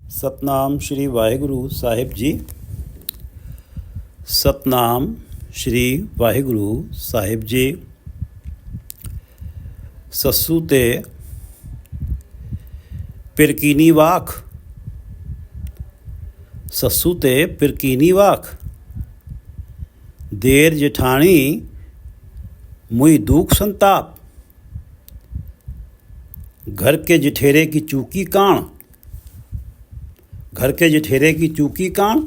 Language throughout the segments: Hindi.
सतनाम श्री वाहिगुरु साहिब जी। सतनाम श्री वाहिगुरु साहिब जी। सस्सू ते पिरकीनी वाख, सस्सू ते पिरकीनी वाख, देर जेठानी मुई दुख संताप, घर के जिठेरे की चूकी कान, घर के जिठेरे की चूकी कान,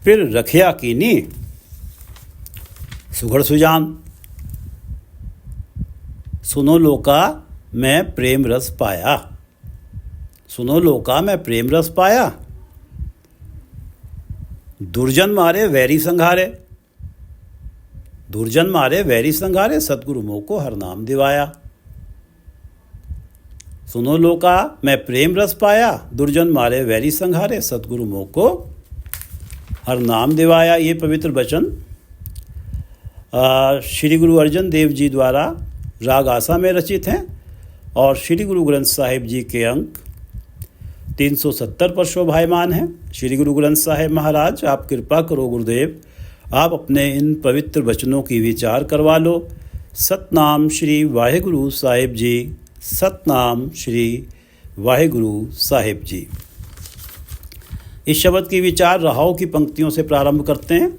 फिर रखिया कीनी सुघड़ सुजान। सुनो लोका मैं प्रेम रस पाया, सुनो लोका मैं प्रेम रस पाया। दुर्जन मारे वैरी संघारे, दुर्जन मारे वैरी संघारे, सतगुरु मोह को हर नाम दिवाया। सुनो लोका मैं प्रेम रस पाया, दुर्जन मारे वैरी संघारे, सतगुरु मोह को हर नाम दिवाया। ये पवित्र वचन श्री गुरु अर्जन देव जी द्वारा राग आसा में रचित हैं और श्री गुरु ग्रंथ साहिब जी के अंक 370 पर शोभायमान हैं। श्री गुरु ग्रंथ साहिब महाराज, आप कृपा करो गुरुदेव, आप अपने इन पवित्र वचनों की विचार करवा लो। सतनाम श्री वाहिगुरु साहिब जी, सतनाम श्री वाहिगुरु साहिब जी। इस शब्द की विचार रहाओ की पंक्तियों से प्रारंभ करते हैं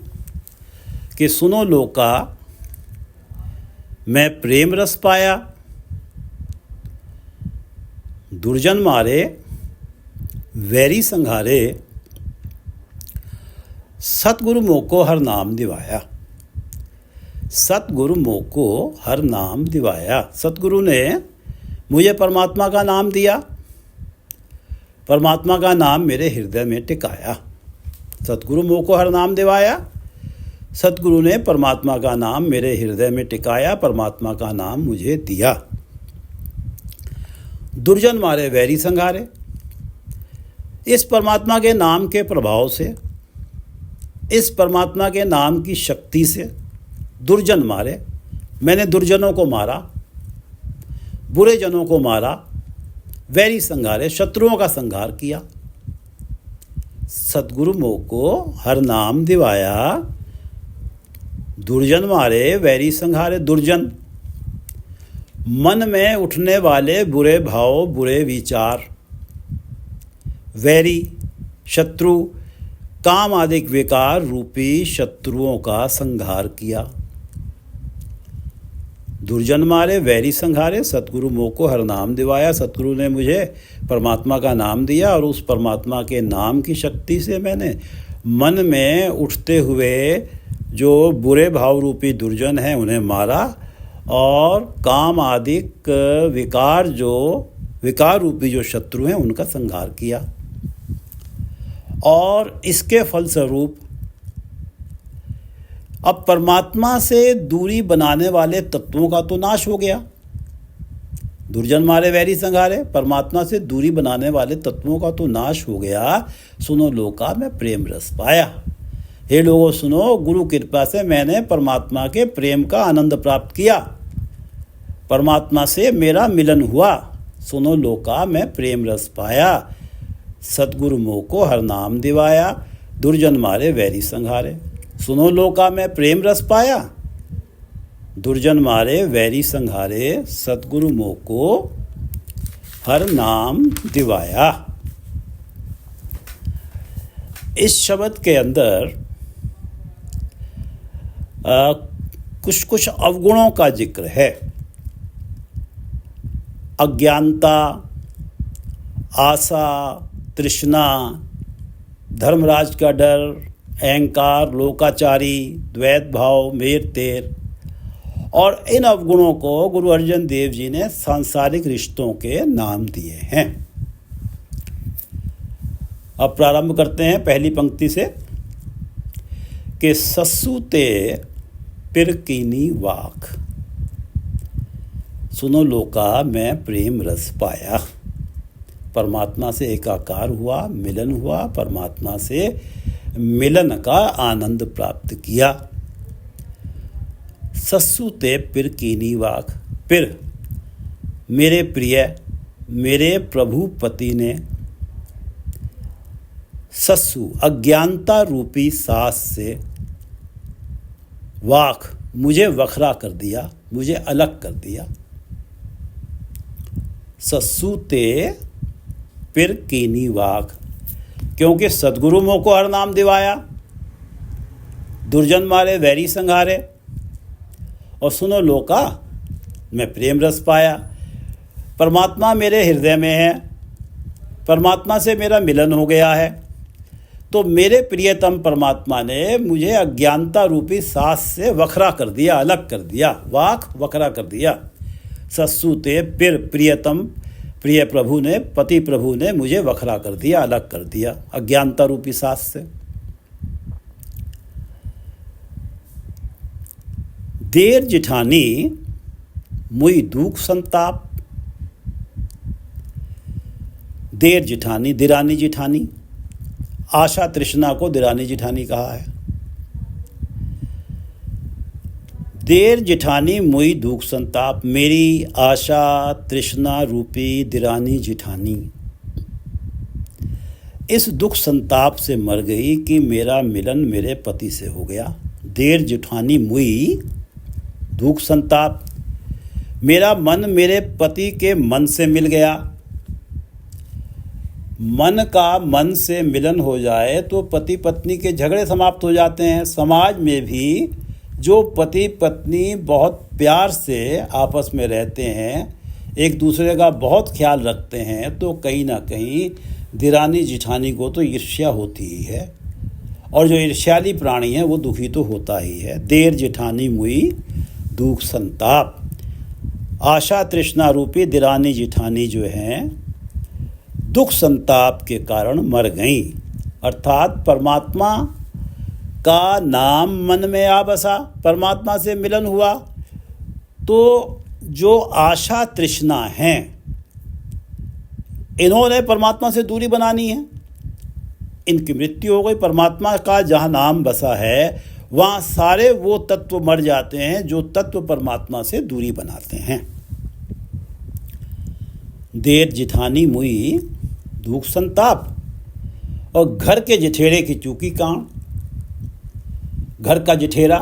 कि सुनो लोका मैं प्रेम रस पाया, दुर्जन मारे वैरी संघारे, सतगुरु मोह को हर नाम दिवाया, सतगुरु मोह को हर नाम दिवाया। सतगुरु ने मुझे परमात्मा का नाम दिया, परमात्मा का नाम मेरे हृदय में टिकाया। सतगुरु मोह को हर नाम दिवाया, सतगुरु ने परमात्मा का नाम मेरे हृदय में टिकाया, परमात्मा का नाम मुझे दिया। दुर्जन मारे वैरी संघारे, इस परमात्मा के नाम के प्रभाव से, इस परमात्मा के नाम की शक्ति से दुर्जन मारे, मैंने दुर्जनों को मारा, बुरे जनों को मारा, वैरी संघारे, शत्रुओं का संघार किया। सतगुरु मोह को हर नाम दिवाया, दुर्जन मारे वैरी संघारे। दुर्जन मन में उठने वाले बुरे भाव, बुरे विचार, वैरी शत्रु, काम आदि विकार रूपी शत्रुओं का संघार किया। दुर्जन मारे वैरी संघारे, सतगुरु मोह को हर नाम दिवाया। सतगुरु ने मुझे परमात्मा का नाम दिया और उस परमात्मा के नाम की शक्ति से मैंने मन में उठते हुए जो बुरे भाव रूपी दुर्जन हैं उन्हें मारा और काम आदि विकार, जो विकार रूपी जो शत्रु हैं उनका संहार किया। और इसके फलस्वरूप अब परमात्मा से दूरी बनाने वाले तत्वों का तो नाश हो गया। दुर्जन मारे वैरी संघारे, परमात्मा से दूरी बनाने वाले तत्वों का तो नाश हो गया। सुनो लोका मैं प्रेम रस पाया, हे लोगों सुनो, गुरु कृपा से मैंने परमात्मा के प्रेम का आनंद प्राप्त किया, परमात्मा से मेरा मिलन हुआ। सुनो लोका मैं प्रेम रस पाया, सतगुरु मोह को हर नाम दिवाया, दुर्जन मारे वैरी संघारे। सुनो लोका मैं प्रेम रस पाया, दुर्जन मारे वैरी संघारे, सतगुरु मोह को हर नाम दिवाया। इस शब्द के अंदर कुछ कुछ अवगुणों का जिक्र है। अज्ञानता, आशा, तृष्णा, धर्मराज का डर, अहंकार, लोकाचारी, द्वैत भाव, मेर तेर, और इन अवगुणों को गुरु अर्जन देव जी ने सांसारिक रिश्तों के नाम दिए हैं। अब प्रारंभ करते हैं पहली पंक्ति से कि सस्सू ते पिरकीनी वाख, सुनो लोका मैं प्रेम रस पाया। परमात्मा से एकाकार हुआ, मिलन हुआ, परमात्मा से मिलन का आनंद प्राप्त किया। सस्सू ते पिरकीनी वाख, पिर मेरे प्रिय, मेरे प्रभु पति ने सस्सु अज्ञानता रूपी सास से वाक मुझे वखरा कर दिया, मुझे अलग कर दिया। सस्सु ते फिर कीनी वाक, क्योंकि सदगुरु मोह को हर नाम दिवाया, दुर्जन मारे वैरी संघारे, और सुनो लोका मैं प्रेम रस पाया। परमात्मा मेरे हृदय में है, परमात्मा से मेरा मिलन हो गया है। तो मेरे प्रियतम परमात्मा ने मुझे अज्ञानता रूपी सास से वखरा कर दिया, अलग कर दिया, वाक वखरा कर दिया। सस्सु ते फिर प्रियतम प्रिय प्रभु ने, पति प्रभु ने मुझे वखरा कर दिया, अलग कर दिया अज्ञानता रूपी सास से। देर जिठानी मुई दुख संताप। देर जिठानी दिरानी जिठानी, आशा तृष्णा को दिरानी जिठानी कहा है। देर जिठानी मुई दुख संताप, मेरी आशा तृष्णा रूपी दिरानी जिठानी इस दुख संताप से मर गई कि मेरा मिलन मेरे पति से हो गया। देर जिठानी मुई दुख संताप, मेरा मन मेरे पति के मन से मिल गया। मन का मन से मिलन हो जाए तो पति पत्नी के झगड़े समाप्त हो जाते हैं। समाज में भी जो पति पत्नी बहुत प्यार से आपस में रहते हैं, एक दूसरे का बहुत ख्याल रखते हैं, तो कहीं ना कहीं दिरानी जिठानी को तो ईर्ष्या होती ही है, और जो ईर्ष्याली प्राणी है वो दुखी तो होता ही है। देर जिठानी मुई दुख संताप, आशा तृष्णा रूपी दिरानी जिठानी जो हैं दुख संताप के कारण मर गई। अर्थात परमात्मा का नाम मन में आ बसा, परमात्मा से मिलन हुआ, तो जो आशा तृष्णा हैं इन्होंने परमात्मा से दूरी बनानी है, इनकी मृत्यु हो गई। परमात्मा का जहाँ नाम बसा है वहाँ सारे वो तत्व मर जाते हैं जो तत्व परमात्मा से दूरी बनाते हैं। देर जिठानी मुई दुख संताप, और घर के जिठेरे की चूकी कान। घर का जिठेरा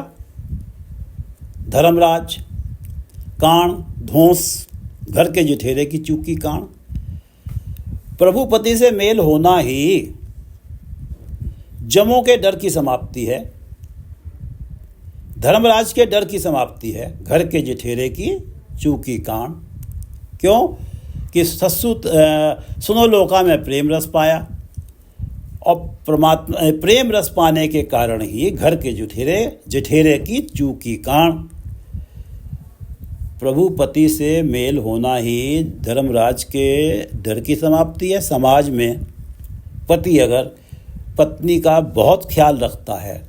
धर्मराज, कान धोंस, घर के जिठेरे की चूकी कान। प्रभु पति से मेल होना ही जमों के डर की समाप्ति है, धर्मराज के डर की समाप्ति है। घर के जिठेरे की चूकी कान, क्यों कि सस्सु सुनो लोका में प्रेम रस पाया, और परमात्मा प्रेम रस पाने के कारण ही घर के जिठेरे की चूकी कान। प्रभु पति से मेल होना ही धर्मराज के डर की समाप्ति है। समाज में पति अगर पत्नी का बहुत ख्याल रखता है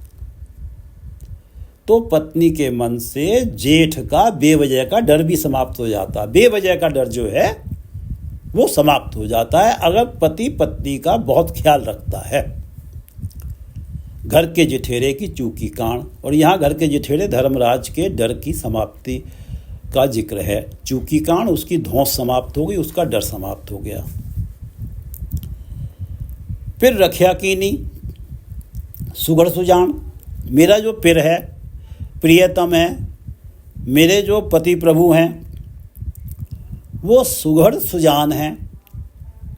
तो पत्नी के मन से जेठ का बेवजह का डर भी समाप्त हो जाता है। बेवजह का डर जो है वो समाप्त हो जाता है अगर पति पत्नी का बहुत ख्याल रखता है। घर के जिठेरे की चूकी कान, और यहाँ घर के जिठेरे धर्मराज के डर की समाप्ति का जिक्र है। चूकी कान, उसकी धौंस समाप्त हो गई, उसका डर समाप्त हो गया। फिर रख्या कीनी सुगढ़ सुजान, मेरा जो पिर है, प्रियतम है, मेरे जो पति प्रभु हैं वो सुघड़ सुजान हैं,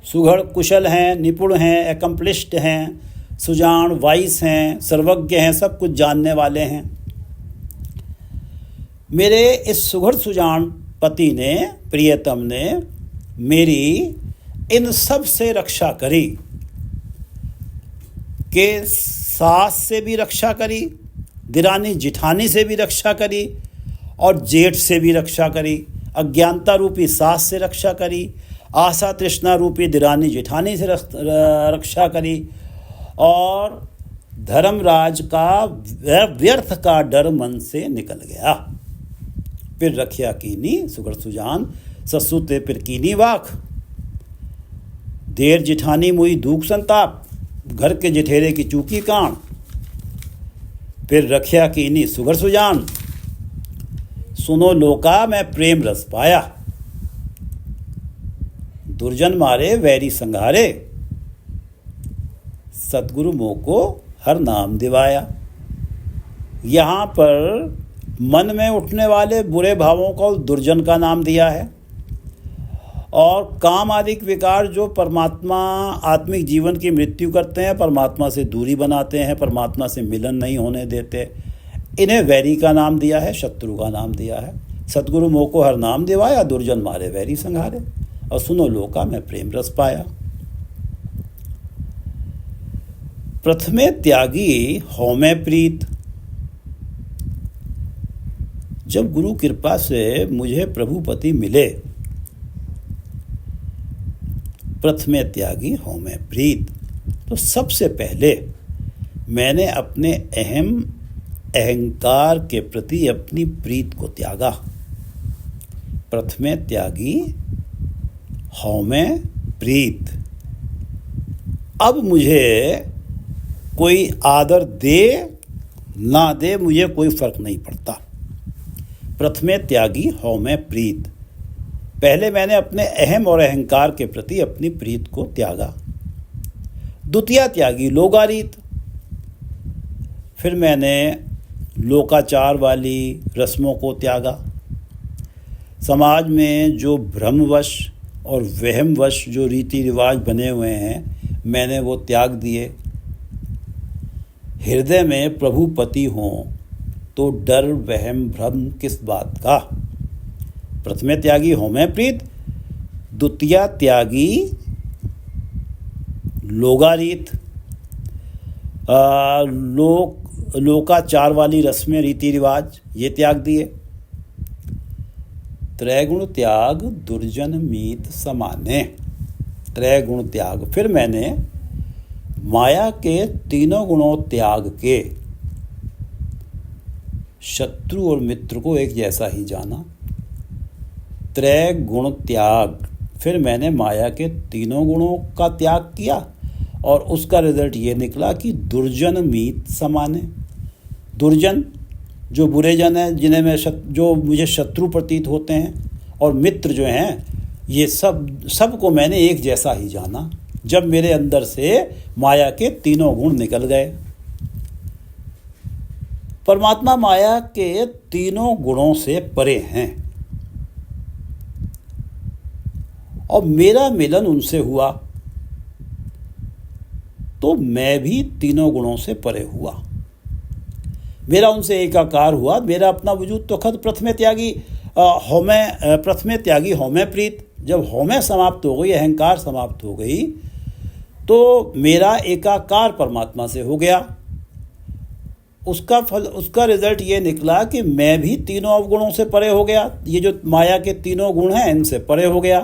सुघड़ कुशल हैं, निपुण हैं, एकम्प्लिश्ड हैं, सुजान वाइस हैं, सर्वज्ञ हैं, सब कुछ जानने वाले हैं। मेरे इस सुघड़ सुजान पति ने, प्रियतम ने मेरी इन सब से रक्षा करी, के सास से भी रक्षा करी, दिरानी जिठानी से भी रक्षा करी, और जेठ से भी रक्षा करी। अज्ञानता रूपी सास से रक्षा करी, आशा तृष्णा रूपी दिरानी जिठानी से रक्षा करी, और धर्मराज का व्यर्थ का डर मन से निकल गया। फिर रख्या कीनी सुगढ़ सुजान, सस्सु ते फिर कीनी वाक। देर जिठानी मुई दुख संताप, घर के जिठेरे की चूकी कान। फिर रख्या कीनी सुगढ़ सुजान, सुनो लोका मैं प्रेम रस पाया। दुर्जन मारे वैरी संघारे, सतगुरु मोह को हर नाम दिवाया। यहाँ पर मन में उठने वाले बुरे भावों को दुर्जन का नाम दिया है, और काम आदि विकार जो परमात्मा आत्मिक जीवन की मृत्यु करते हैं, परमात्मा से दूरी बनाते हैं, परमात्मा से मिलन नहीं होने देते, इन्हें वैरी का नाम दिया है, शत्रु का नाम दिया है। सतगुरु मोह को हर नाम दिवाया, दुर्जन मारे वैरी संघारे, और सुनो लोका में प्रेम रस पाया। प्रथमे त्यागी हौमे प्रीत। जब गुरु कृपा से मुझे प्रभुपति मिले, प्रथमे त्यागी हौमे प्रीत, तो सबसे पहले मैंने अपने अहंकार के प्रति अपनी प्रीत को त्यागा। प्रथमे त्यागी हौमे प्रीत। अब मुझे कोई आदर दे ना दे, मुझे कोई फर्क नहीं पड़ता। प्रथमे त्यागी हौमे प्रीत। पहले मैंने अपने अहम और अहंकार के प्रति अपनी प्रीत को त्यागा। द्वितीय त्यागी लोकारीत। फिर मैंने लोकाचार वाली रस्मों को त्यागा। समाज में जो भ्रमवश और वहमवश जो रीति रिवाज बने हुए हैं, मैंने वो त्याग दिए। हृदय में प्रभुपति हों तो डर वहम भ्रम किस बात का। प्रथमे त्यागी हौमे प्रीत, द्वितीय त्यागी लोकारीत। लोकाचार वाली रस्में रीति रिवाज ये त्याग दिए। त्रैगुण त्याग दुर्जन मीत समाने। त्रैगुण त्याग। फिर मैंने माया के तीनों गुणों त्याग के शत्रु और मित्र को एक जैसा ही जाना। त्रैगुण त्याग। फिर मैंने माया के तीनों गुणों का त्याग किया, और उसका रिजल्ट ये निकला कि दुर्जन मीत समाने। दुर्जन जो बुरे जन हैं, जिन्हें मैं जो मुझे शत्रु प्रतीत होते हैं, और मित्र जो हैं, ये सबको मैंने एक जैसा ही जाना जब मेरे अंदर से माया के तीनों गुण निकल गए। परमात्मा माया के तीनों गुणों से परे हैं, और मेरा मिलन उनसे हुआ तो मैं भी तीनों गुणों से परे हुआ। मेरा उनसे एकाकार हुआ। मेरा अपना वजूद तो खद प्रथमे त्यागी हौमे प्रीत। जब हौमे समाप्त हो गई, अहंकार समाप्त हो गई, तो मेरा एकाकार परमात्मा से हो गया। उसका रिजल्ट ये निकला कि मैं भी तीनों अवगुणों से परे हो गया। ये जो माया के तीनों गुण हैं, इनसे परे हो गया।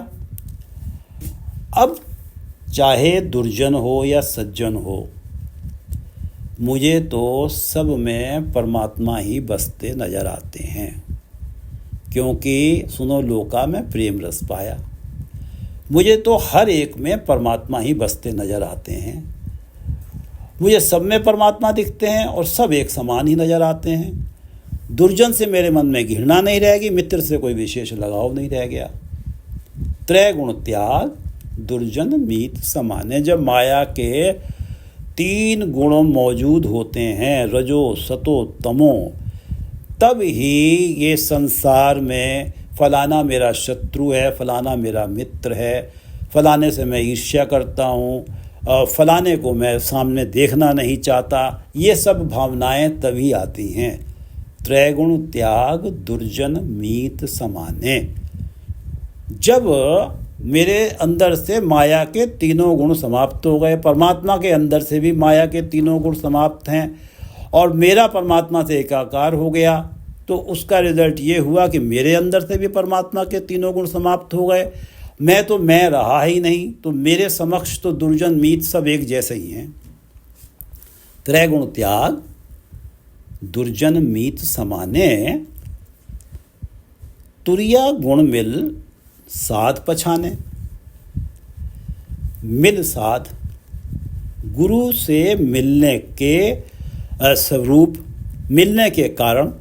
अब चाहे दुर्जन हो या सज्जन हो, मुझे तो सब में परमात्मा ही बसते नजर आते हैं, क्योंकि सुनो लोका में प्रेम रस पाया। मुझे तो हर एक में परमात्मा ही बसते नजर आते हैं। मुझे सब में परमात्मा दिखते हैं और सब एक समान ही नजर आते हैं। दुर्जन से मेरे मन में घृणा नहीं रहेगी, मित्र से कोई विशेष लगाव नहीं रह गया। त्रैगुण त्याग दुर्जन मीत समाने। जब माया के तीन गुण मौजूद होते हैं, रजो सतो तमो, तब ही ये संसार में फलाना मेरा शत्रु है, फलाना मेरा मित्र है, फलाने से मैं ईर्ष्या करता हूँ, फलाने को मैं सामने देखना नहीं चाहता, ये सब भावनाएं तभी आती हैं। त्रैगुण त्याग दुर्जन मीत समाने। जब मेरे अंदर से माया के तीनों गुण समाप्त हो गए, परमात्मा के अंदर से भी माया के तीनों गुण समाप्त हैं, और मेरा परमात्मा से एकाकार हो गया, तो उसका रिजल्ट ये हुआ कि मेरे अंदर से भी परमात्मा के तीनों गुण समाप्त हो गए। मैं रहा ही नहीं, तो मेरे समक्ष तो दुर्जन मीत सब एक जैसे ही हैं। त्रैगुण त्याग दुर्जन मीत समाने। तुरिया गुण मिल साध पछाने। मिल साध, गुरु से मिलने के स्वरूप, मिलने के कारण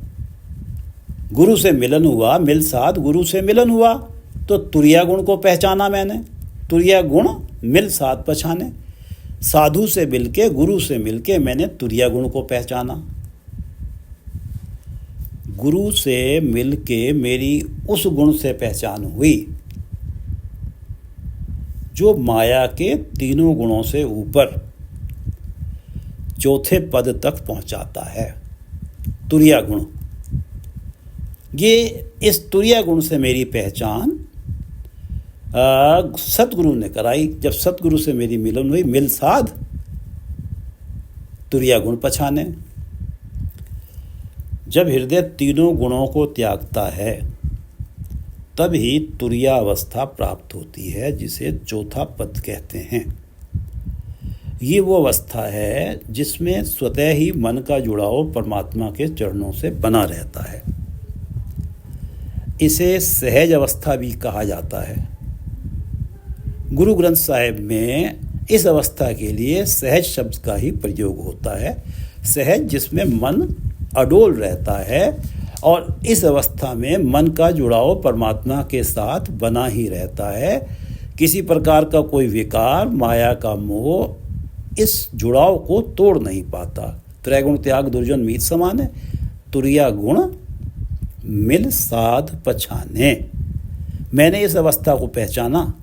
गुरु से मिलन हुआ। मिल साध, गुरु से मिलन हुआ, तो तुरिया गुण को पहचाना मैंने। तुरिया गुण मिल साध पछाने। साधु से मिलके, गुरु से मिलके मैंने तुरीय गुण को पहचाना। गुरु से मिलके मेरी उस गुण से पहचान हुई जो माया के तीनों गुणों से ऊपर चौथे पद तक पहुंचाता है, तुरीय गुण। ये इस तुरीय गुण से मेरी पहचान सतगुरु ने कराई। जब सतगुरु से मेरी मिलन हुई, मिल साध तुरीय गुण पछाने। जब हृदय तीनों गुणों को त्यागता है तब ही तुरीय अवस्था प्राप्त होती है, जिसे चौथा पद कहते हैं। ये वो अवस्था है जिसमें स्वतः ही मन का जुड़ाव परमात्मा के चरणों से बना रहता है। इसे सहज अवस्था भी कहा जाता है। गुरु ग्रंथ साहिब में इस अवस्था के लिए सहज शब्द का ही प्रयोग होता है। सहज जिसमें मन अडोल रहता है और इस अवस्था में मन का जुड़ाव परमात्मा के साथ बना ही रहता है। किसी प्रकार का कोई विकार, माया का मोह इस जुड़ाव को तोड़ नहीं पाता। त्रैगुण त्याग दुर्जन मीत समाने, तुरीय गुण मिल साध पछाने। मैंने इस अवस्था को पहचाना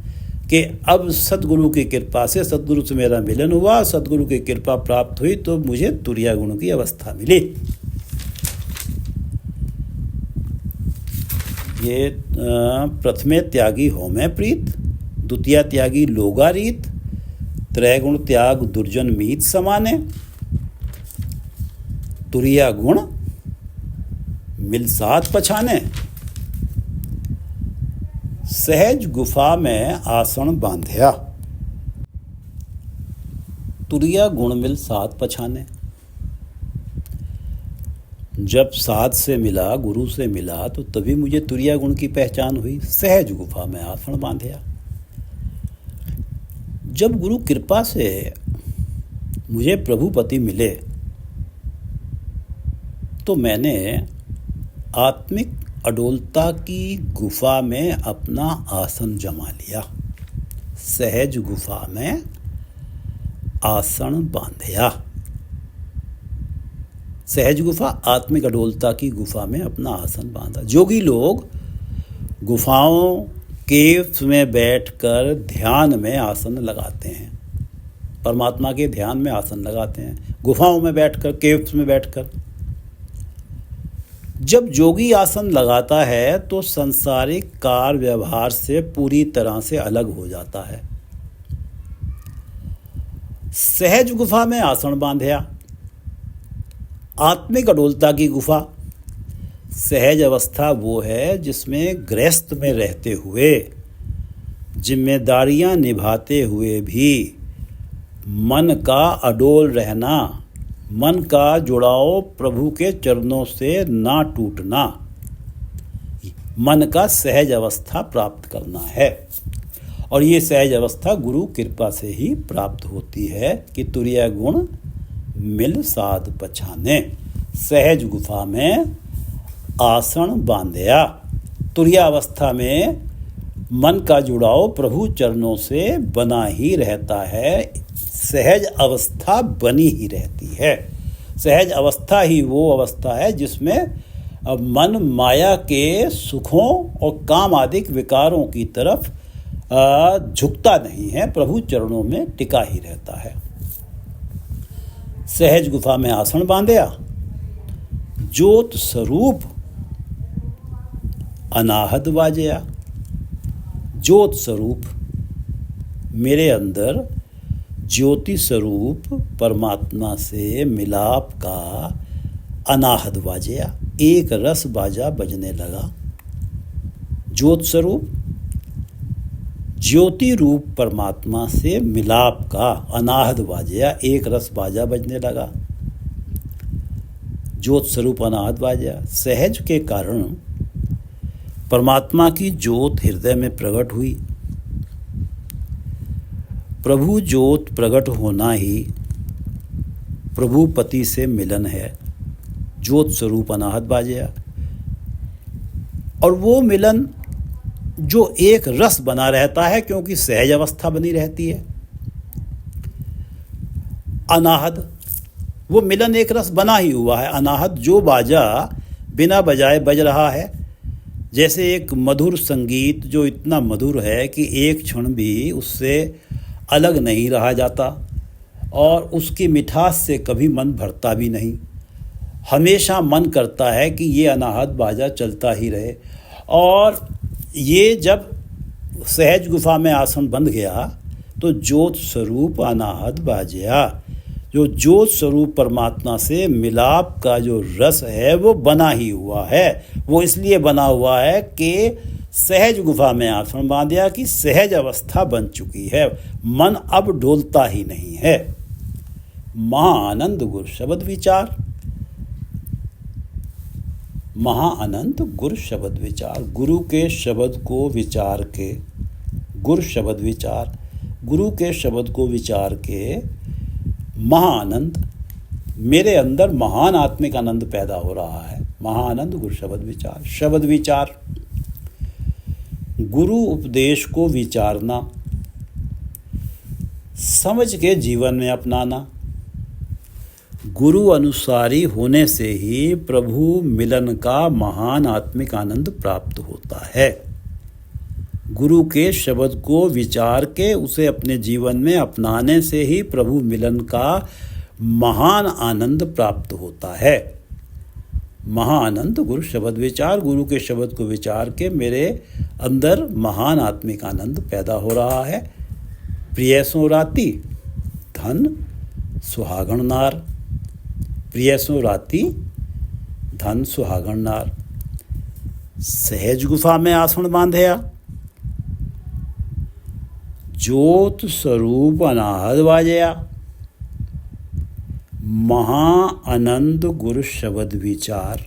कि अब सतगुरु की कृपा से, सतगुरु से मेरा मिलन हुआ, सतगुरु की कृपा प्राप्त हुई तो मुझे तुरीय गुण की अवस्था मिली। ये प्रथमे त्यागी होमे प्रीत, द्वितीय त्यागी लोगा रीत, त्रैगुण त्याग दुर्जन मीत समाने, तुरीय गुण मिल साथ पछाने। सहज गुफा में आसन बांध्या, तुरीय गुण मिल साथ पछाने। जब साध से मिला, गुरु से मिला, तो तभी मुझे तुरीय गुण की पहचान हुई। सहज गुफा में आसन बांध्या। जब गुरु कृपा से मुझे प्रभुपति मिले तो मैंने आत्मिक अडोलता की गुफा में अपना आसन जमा लिया। सहज गुफा में आसन बांधया। सहज गुफा, आत्मिक अडोलता की गुफा में अपना आसन बांधा। जोगी लोग गुफाओं, केव्स में बैठकर ध्यान में आसन लगाते हैं, परमात्मा के ध्यान में आसन लगाते हैं, गुफाओं में बैठकर, केव्स में बैठकर। जब जोगी आसन लगाता है तो सांसारिक कार्य व्यवहार से पूरी तरह से अलग हो जाता है। सहज गुफा में आसन बांधया, आत्मिक अडोलता की गुफा। सहज अवस्था वो है जिसमें गृहस्थ में रहते हुए, जिम्मेदारियां निभाते हुए भी मन का अडोल रहना, मन का जुड़ाव प्रभु के चरणों से ना टूटना, मन का सहज अवस्था प्राप्त करना है। और ये सहज अवस्था गुरु कृपा से ही प्राप्त होती है कि तुरीय गुण मिल साध पछाने। सहज गुफा में आसन बांधया। तुरीय अवस्था में मन का जुड़ाव प्रभु चरणों से बना ही रहता है। सहज अवस्था बनी ही रहती है। सहज अवस्था ही वो अवस्था है जिसमें मन माया के सुखों और काम आदि विकारों की तरफ झुकता नहीं है, प्रभु चरणों में टिका ही रहता है। सहज गुफा में आसन बांधया। ज्योत स्वरूप अनाहत वाजया। ज्योत स्वरूप, मेरे अंदर ज्योति स्वरूप परमात्मा से मिलाप का अनाहत वाजया, एक रस बाजा बजने लगा। ज्योत स्वरूप, ज्योति रूप परमात्मा से मिलाप का अनाहत वाजया, एक रस बाजा बजने लगा। ज्योत स्वरूप अनाहत वाजया। सहज के कारण परमात्मा की ज्योत हृदय में प्रकट हुई। प्रभु ज्योत प्रकट होना ही प्रभुपति से मिलन है। ज्योत स्वरूप अनाहत बाजया। और वो मिलन जो एक रस बना रहता है, क्योंकि सहज अवस्था बनी रहती है। अनाहद, वो मिलन एक रस बना ही हुआ है। अनाहद जो बाजा बिना बजाए बज रहा है, जैसे एक मधुर संगीत जो इतना मधुर है कि एक क्षण भी उससे अलग नहीं रहा जाता और उसकी मिठास से कभी मन भरता भी नहीं। हमेशा मन करता है कि ये अनाहत बाजा चलता ही रहे। और ये जब सहज गुफा में आसन बंध गया तो ज्योत स्वरूप अनाहत बाजया, जो ज्योत स्वरूप परमात्मा से मिलाप का जो रस है वो बना ही हुआ है। वो इसलिए बना हुआ है कि सहज गुफा में आसन बांधा कि सहज अवस्था बन चुकी है, मन अब डोलता ही नहीं है। महाआनंद गुरु शब्द विचार, महाअनंत गुरु शब्द विचार, गुरु के शब्द को विचार के, गुरु शब्द विचार, गुरु के शब्द को विचार के महाआनंद, मेरे अंदर महान आत्मिक आनंद पैदा हो रहा है। महाआनंद गुरु शब्द विचार। शब्द विचार, गुरु उपदेश को विचारना, समझ के जीवन में अपनाना। गुरु अनुसारी होने से ही प्रभु मिलन का महान आत्मिक आनंद प्राप्त होता है। गुरु के शब्द को विचार के उसे अपने जीवन में अपनाने से ही प्रभु मिलन का महान आनंद प्राप्त होता है। महाआनंद गुरु शब्द विचार, गुरु के शब्द को विचार के मेरे अंदर महान आत्मिक आनंद पैदा हो रहा है। प्रिय सो राती धन सुहागण नार, प्रिय सो राती धन सुहागण नार। सहज गुफा में आसन बांधया, ज्योत स्वरूप अनाहत बाजया, महाअनंद गुरु शब्द विचार।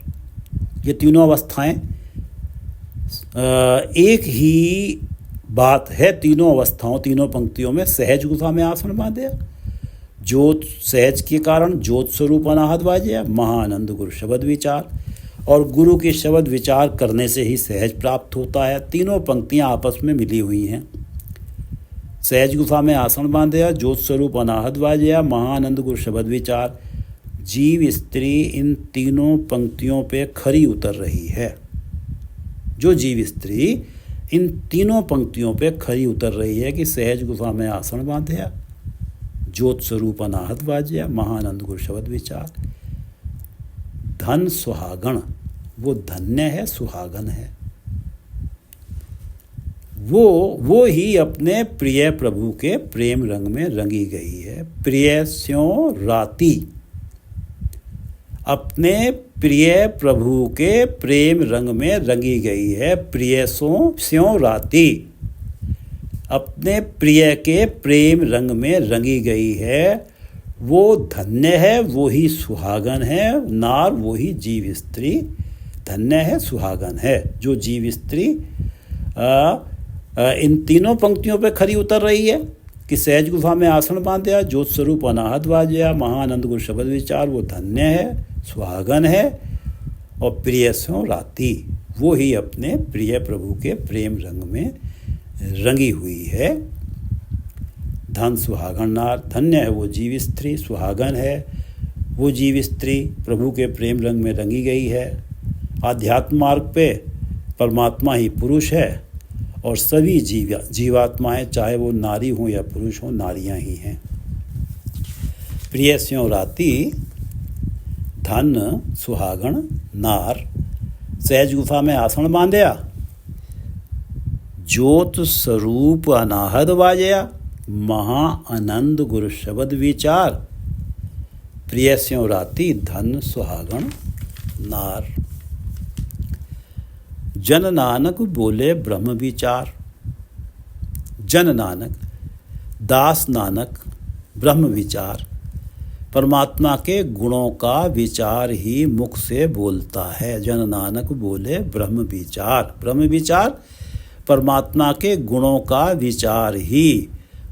ये तीनों अवस्थाएं एक ही बात है। तीनों अवस्थाओं, तीनों पंक्तियों में सहज गुफा में आसन बांधे, ज्योत सहज के कारण ज्योत स्वरूप अनाहत बाजया, महाआनंद गुरु शब्द विचार। और गुरु के शब्द विचार करने से ही सहज प्राप्त होता है। तीनों पंक्तियां आपस में मिली हुई हैं। सहज गुफा में आसन बांधया, ज्योत स्वरूप अनाहत बाजया, महाआनंद गुरु शब्द विचार। जीव स्त्री इन तीनों पंक्तियों पे खरी उतर रही है। जो जीव स्त्री इन तीनों पंक्तियों पे खरी उतर रही है कि सहज गुफा में आसन बांधया, ज्योत स्वरूप अनाहत बाजया, महाआनंद गुरु शब्द विचार। धन सुहागण, वो धन्य है, सुहागन है। वो ही अपने प्रिय प्रभु के प्रेम रंग में रंगी गई है। प्रिय स्यों राती, अपने प्रिय प्रभु के प्रेम रंग में रंगी गई है। प्रिय स्यों राती, अपने प्रिय के प्रेम रंग में रंगी गई है। वो धन्य है, वो ही सुहागन है। नार, वो ही जीव स्त्री धन्य है, सुहागन है। जो जीव स्त्री इन तीनों पंक्तियों पे खरी उतर रही है कि सहज गुफा में आसन बांधया, ज्योत स्वरूप अनाहत बाजया, महाआनंद गुरु शब्द विचार, वो धन्य है, सुहागन है। और प्रिय स्यों राती, वो ही अपने प्रिय प्रभु के प्रेम रंग में रंगी हुई है। धन सुहागण नार, धन्य है वो जीव स्त्री, सुहागन है वो जीव स्त्री, प्रभु के प्रेम रंग में रंगी गई है। आध्यात्म मार्ग पे परमात्मा ही पुरुष है और सभी जीवात्माएं, चाहे वो नारी हों या पुरुष हों, नारियां ही हैं। प्रिय स्यों राती धन सुहागण नार। सहज गुफा में आसन बांधया, ज्योत स्वरूप अनाहत बाजया, महाआनंद गुरु शब्द विचार। प्रिय स्यों राती धन सुहागण नार। जन नानक बोले ब्रह्म विचार। जन नानक, दास नानक ब्रह्म विचार, परमात्मा के गुणों का विचार ही मुख से बोलता है। जन नानक बोले ब्रह्म विचार। ब्रह्म विचार परमात्मा के गुणों का विचार ही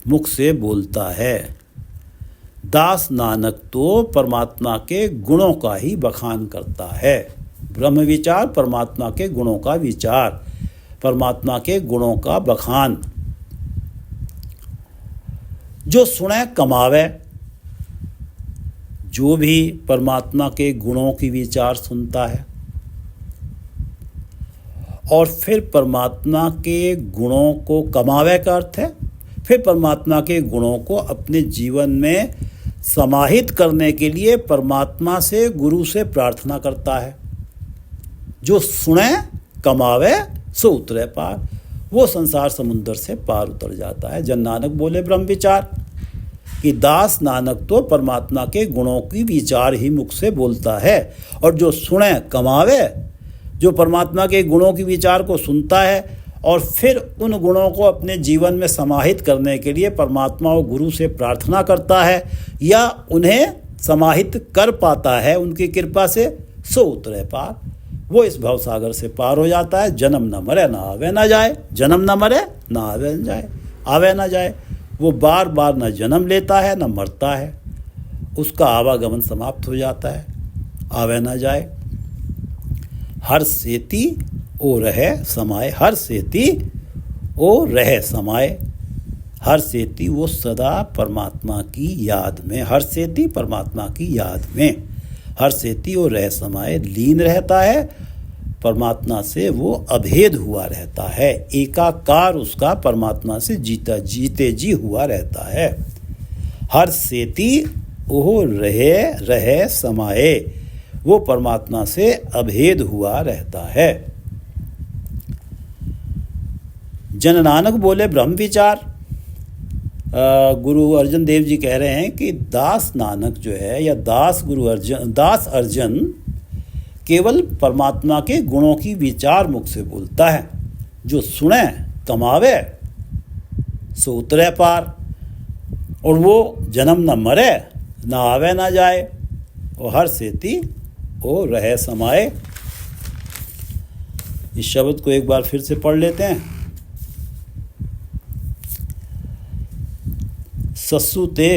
मुख से बोलता है। दास नानक तो परमात्मा के गुणों का ही बखान करता है। ब्रह्म विचार परमात्मा के गुणों का विचार, परमात्मा के गुणों का बखान। जो सुने कमावे, जो भी परमात्मा के गुणों की विचार सुनता है और फिर परमात्मा के गुणों को कमावे का अर्थ है, फिर परमात्मा के गुणों को अपने जीवन में समाहित करने के लिए परमात्मा से, गुरु से प्रार्थना करता है। जो सुने कमावे सो उतरे पार, वो संसार समुद्र से पार उतर जाता है। जन नानक बोले ब्रह्म विचार कि दास नानक तो परमात्मा के गुणों की विचार ही मुख से बोलता है, और जो सुने कमावे, जो परमात्मा के गुणों की विचार को सुनता है और फिर उन गुणों को अपने जीवन में समाहित करने के लिए परमात्मा और गुरु से प्रार्थना करता है या उन्हें समाहित कर पाता है उनकी कृपा से, सो उतरे पार, वो इस भवसागर से पार हो जाता है। जन्म न मरे ना आवे ना जाए, जन्म न मरे ना आवे न जाए, आवे ना जाए, वो बार बार न जन्म लेता है न मरता है, उसका आवागमन समाप्त हो जाता है, आवे ना जाए। हर सेती ओ रहे समाए, हर सेती ओ रहे समाए, हर सेती वो सदा परमात्मा की याद में, हर सेती परमात्मा की याद में, हर सेती वो रह समाए, लीन रहता है परमात्मा से, वो अभेद हुआ रहता है, एकाकार उसका परमात्मा से जीते जी हुआ रहता है। हर सेती ओह रहे समाए, वो परमात्मा से अभेद हुआ रहता है। जन नानक बोले ब्रह्म विचार। गुरु अर्जन देव जी कह रहे हैं कि दास नानक जो है या दास अर्जन केवल परमात्मा के गुणों की विचार मुख से बोलता है। जो सुने कमावे सो उतरे पार, और वो जन्म न मरे न आवे ना जाए, और हर सेती ओ रहे समाए। इस शब्द को एक बार फिर से पढ़ लेते हैं। सस्सु ते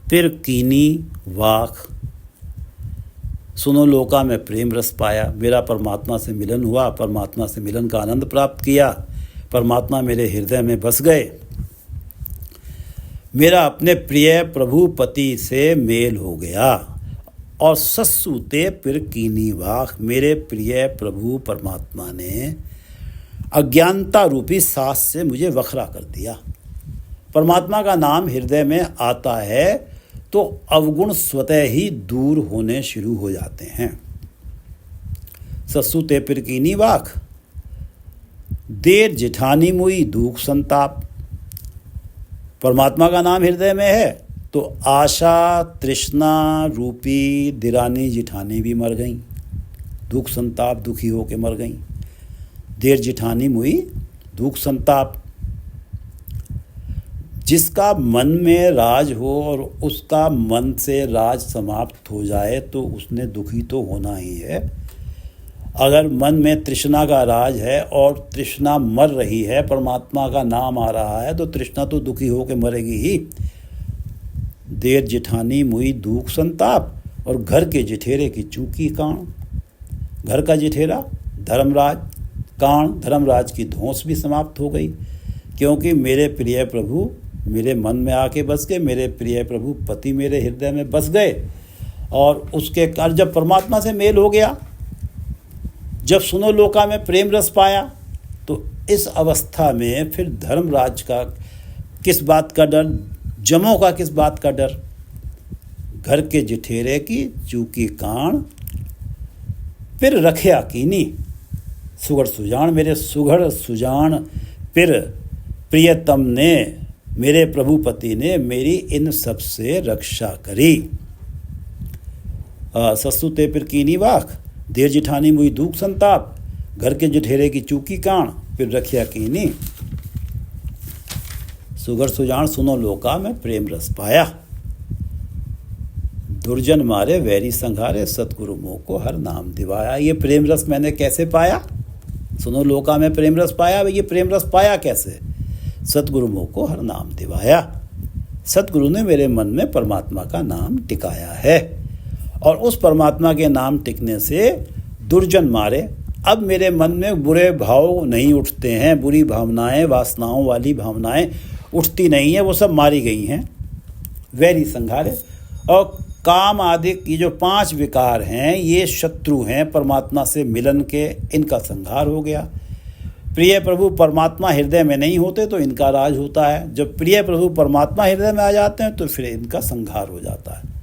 पिर कीनी वाख, सुनो लोका में प्रेम रस पाया। मेरा परमात्मा से मिलन हुआ, परमात्मा से मिलन का आनंद प्राप्त किया, परमात्मा मेरे हृदय में बस गए, मेरा अपने प्रिय प्रभु पति से मेल हो गया। और सस्सु ते पिर कीनी वाख, मेरे प्रिय प्रभु परमात्मा ने अज्ञानता रूपी सास से मुझे वखरा कर दिया। परमात्मा का नाम हृदय में आता है तो अवगुण स्वतः ही दूर होने शुरू हो जाते हैं। सस्सु ते पिर कीनी वाख, देर जिठानी मुई दुख संताप। परमात्मा का नाम हृदय में है तो आशा तृष्णा रूपी दिरानी जिठानी भी मर गईं, दुख संताप दुखी होके मर गईं। देर जिठानी मुई दुख संताप। जिसका मन में राज हो और उसका मन से राज समाप्त हो जाए तो उसने दुखी तो होना ही है। अगर मन में तृष्णा का राज है और तृष्णा मर रही है, परमात्मा का नाम आ रहा है, तो तृष्णा तो दुखी होकर मरेगी ही। देर जिठानी मुई दुख संताप, और घर के जिठेरे की चूकी काण। घर का जिठेरा धर्मराज, काण धर्मराज की धौंस भी समाप्त हो गई, क्योंकि मेरे प्रिय प्रभु मेरे मन में आके बस गए, मेरे प्रिय प्रभु पति मेरे हृदय में बस गए। और उसके कारण जब परमात्मा से मेल हो गया, जब सुनो लोका में प्रेम रस पाया, तो इस अवस्था में फिर धर्मराज का किस बात का डर, जमों का किस बात का डर। घर के जिठेरे की चूकी कान, फिर रखया कीनी सुगढ़ सुजान। मेरे सुगढ़ सुजान फिर प्रियतम ने, मेरे प्रभुपति ने मेरी इन सब से रक्षा करी। सस्सु ते पिर कीनी वाख, देर जिठानी मुई दुख संताप। घर के जिठेरे की चूकी कान, फिर रखिया कीनी सुगर सुजान। सुनो लोका में प्रेम रस पाया। दुर्जन मारे वैरी संघारे, सतगुरु मोह को हर नाम दिवाया। ये प्रेम रस मैंने कैसे पाया? सुनो लोका में प्रेम रस पाया। ये प्रेम रस पाया कैसे? सतगुरु मोह को हर नाम दिवाया। सतगुरु ने मेरे मन में परमात्मा का नाम टिकाया है, और उस परमात्मा के नाम टिकने से दुर्जन मारे। अब मेरे मन में बुरे भाव नहीं उठते हैं, बुरी भावनाएं, वासनाओं वाली भावनाएं उठती नहीं है, वो सब मारी गई हैं। वैरी संघारे, और काम आदि की जो 5 विकार हैं ये शत्रु हैं परमात्मा से मिलन के, इनका संहार हो गया। प्रिय प्रभु परमात्मा हृदय में नहीं होते तो इनका राज होता है, जब प्रिय प्रभु परमात्मा हृदय में आ जाते हैं तो फिर इनका संहार हो जाता है।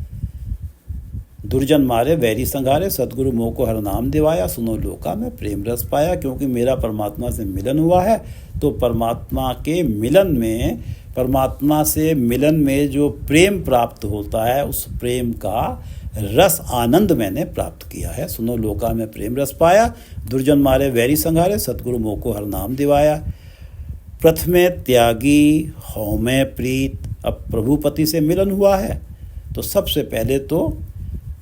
दुर्जन मारे वैरी संघारे, सतगुरु मोह को हर नाम दिवाया, सुनो लोका में प्रेम रस पाया। क्योंकि मेरा परमात्मा से मिलन हुआ है तो परमात्मा के मिलन में, परमात्मा से मिलन में जो प्रेम प्राप्त होता है उस प्रेम का रस आनंद मैंने प्राप्त किया है। सुनो लोका में प्रेम रस पाया, दुर्जन मारे वैरी संघारे, सतगुरु मोह को हर नाम दिवाया। प्रथमे त्यागी हौमे प्रीत, अब प्रभुपति से मिलन हुआ है तो सबसे पहले तो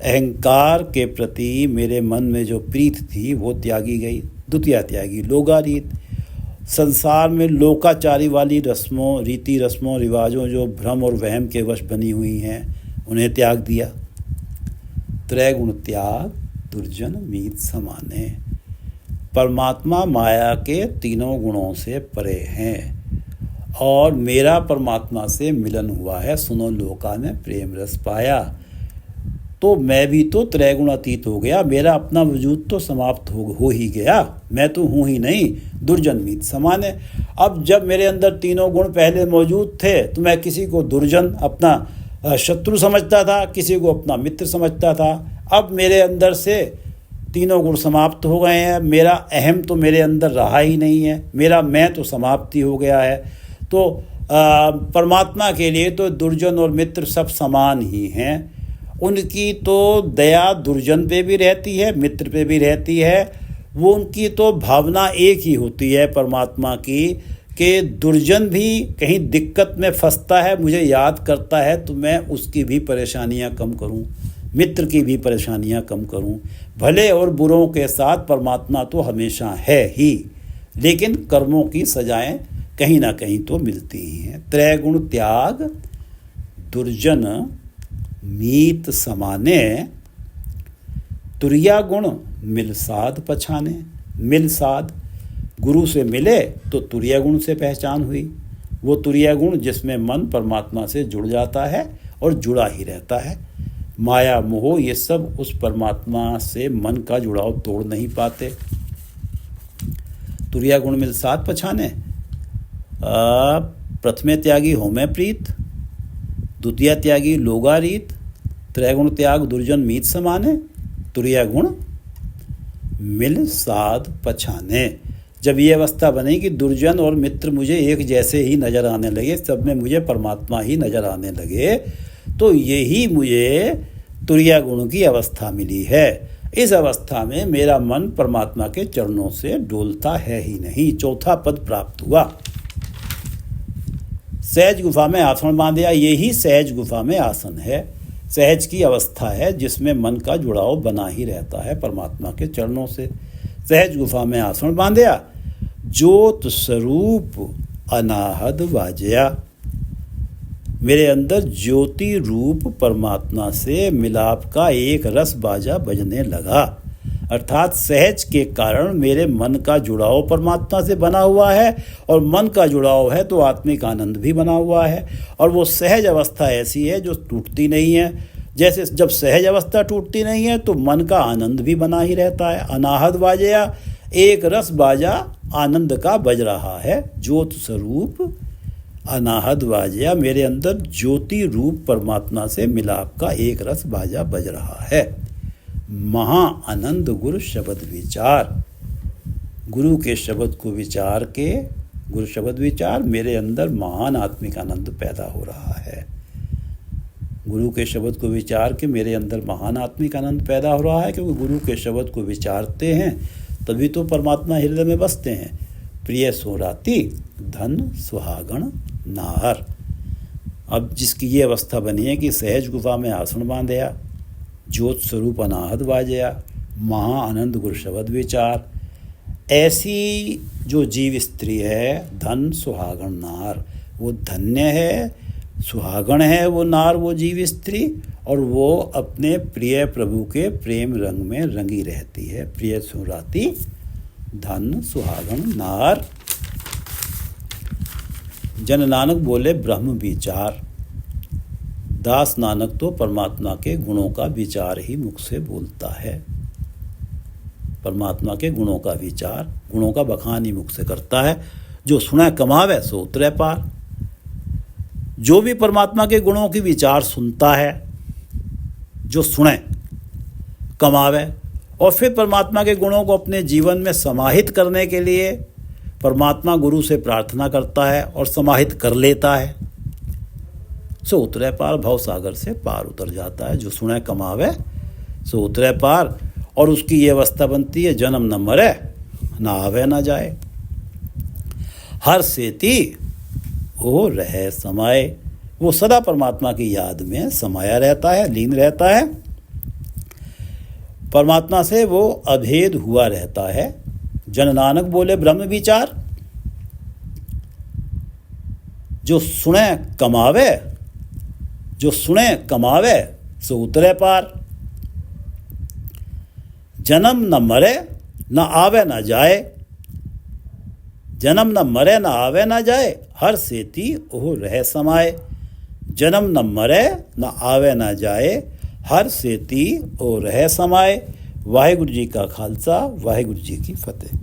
अहंकार के प्रति मेरे मन में जो प्रीत थी वो त्यागी गई। द्वितीय त्यागी लोकारीत, संसार में लोकाचारी वाली रस्मों, रीति रस्मों, रिवाजों जो भ्रम और वहम के वश बनी हुई हैं उन्हें त्याग दिया। त्रैगुण त्याग दुर्जन मीत समाने, परमात्मा माया के तीनों गुणों से परे हैं और मेरा परमात्मा से मिलन हुआ है। सुनो लोका में प्रेम रस पाया, तो मैं भी तो त्रैगुणातीत हो गया, मेरा अपना वजूद तो समाप्त हो ही गया, मैं तो हूँ ही नहीं। दुर्जन मीत समान है। अब जब मेरे अंदर तीनों गुण पहले मौजूद थे तो मैं किसी को दुर्जन अपना शत्रु समझता था, किसी को अपना मित्र समझता था। अब मेरे अंदर से तीनों गुण समाप्त हो गए हैं, मेरा अहम तो मेरे अंदर रहा ही नहीं है, मेरा मैं तो समाप्ति हो गया है। तो परमात्मा के लिए तो दुर्जन और मित्र सब समान ही हैं। उनकी तो दया दुर्जन पे भी रहती है, मित्र पे भी रहती है। वो उनकी तो भावना एक ही होती है परमात्मा की कि दुर्जन भी कहीं दिक्कत में फंसता है, मुझे याद करता है तो मैं उसकी भी परेशानियां कम करूं, मित्र की भी परेशानियां कम करूं। भले और बुरों के साथ परमात्मा तो हमेशा है ही, लेकिन कर्मों की सजाएं कहीं ना कहीं तो मिलती ही हैं। त्रैगुण त्याग दुर्जन मीत समाने, तुरिया गुण मिल साध पछाने। मिल साध, गुरु से मिले तो तुरिया गुण से पहचान हुई। वो तुरिया गुण जिसमें मन परमात्मा से जुड़ जाता है और जुड़ा ही रहता है। माया मोह ये सब उस परमात्मा से मन का जुड़ाव तोड़ नहीं पाते। तुरिया गुण मिल साध पछाने, प्रथमे त्यागी होमे प्रीत, द्वितीय त्यागी लोगारीत, त्रैगुण त्याग दुर्जन मीत समाने, तुरिया गुण मिल साध पछाने। जब ये अवस्था बनी कि दुर्जन और मित्र मुझे एक जैसे ही नज़र आने लगे, सब में मुझे परमात्मा ही नज़र आने लगे, तो यही मुझे तुरिया गुण की अवस्था मिली है। इस अवस्था में मेरा मन परमात्मा के चरणों से डोलता है ही नहीं। चौथा पद प्राप्त हुआ। सहज गुफा में आसन बांधया, यही सहज गुफा में आसन है, सहज की अवस्था है जिसमें मन का जुड़ाव बना ही रहता है परमात्मा के चरणों से। सहज गुफा में आसन बांधया, ज्योत स्वरूप अनाहद वाजया, मेरे अंदर ज्योति रूप परमात्मा से मिलाप का एक रस बाजा बजने लगा। अर्थात सहज के कारण मेरे मन का जुड़ाव परमात्मा से बना हुआ है, और मन का जुड़ाव है तो आत्मिक आनंद भी बना हुआ है। और वो सहज अवस्था ऐसी है जो टूटती नहीं है। जैसे जब सहज अवस्था टूटती नहीं है तो मन का आनंद भी बना ही रहता है। अनाहद बाजया, एक रस बाजा आनंद का बज रहा है। ज्योत स्वरूप अनाहद बाजया, मेरे अंदर ज्योति रूप परमात्मा से मिलाप का एक रस बाजा बज रहा है। महा आनंद गुरु शब्द विचार, गुरु के शब्द को विचार के, गुरु शब्द विचार, मेरे अंदर महान आत्मिक आनंद पैदा हो रहा है। गुरु के शब्द को विचार के मेरे अंदर महान आत्मिक आनंद पैदा हो रहा है, क्योंकि गुरु के शब्द को विचारते हैं तभी तो परमात्मा हृदय में बसते हैं। प्रिय सोराती धन सुहागण नाहर। अब जिसकी ये अवस्था बनी है कि सहज गुफा में आसन बांधया, ज्योत स्वरूप अनाहद बाजया, महा आनंद गुरु शब्द विचार, ऐसी जो जीव स्त्री है धन सुहागण नार, वो धन्य है, सुहागण है वो नार, वो जीव स्त्री, और वो अपने प्रिय प्रभु के प्रेम रंग में रंगी रहती है। प्रिय सुराती धन सुहागण नार। जन नानक बोले ब्रह्म विचार, दास नानक तो परमात्मा के गुणों का विचार ही मुख से बोलता है। परमात्मा के गुणों का विचार, गुणों का बखान ही मुख से करता है। जो सुने कमावे सो उतरे पार। जो भी परमात्मा के गुणों की विचार सुनता है, जो सुने कमावे और फिर परमात्मा के गुणों को अपने जीवन में समाहित करने के लिए परमात्मा गुरु से प्रार्थना करता है और समाहित कर लेता है, सो उतरे पार, भव सागर से पार उतर जाता है। जो सुने कमावे सो उतरे पार। और उसकी ये अवस्था बनती है, जन्म न मरे ना आवे ना जाए, हर सेती वो रहे समाये। वो सदा परमात्मा की याद में समाया रहता है, लीन रहता है, परमात्मा से वो अभेद हुआ रहता है। जन नानक बोले ब्रह्म विचार। जो सुने कमावे, जो सुने कमावे सो उतरे पार। जन्म न मरे न आवे न जाए, जन्म न मरे न आवे न जाए, हर सेती ओह रह समाये। जन्म न मरे न आवे न जाए, हर सेती ओ रह समाये। वाहिगुरु जी का खालसा, वाहिगुरु जी की फतेह।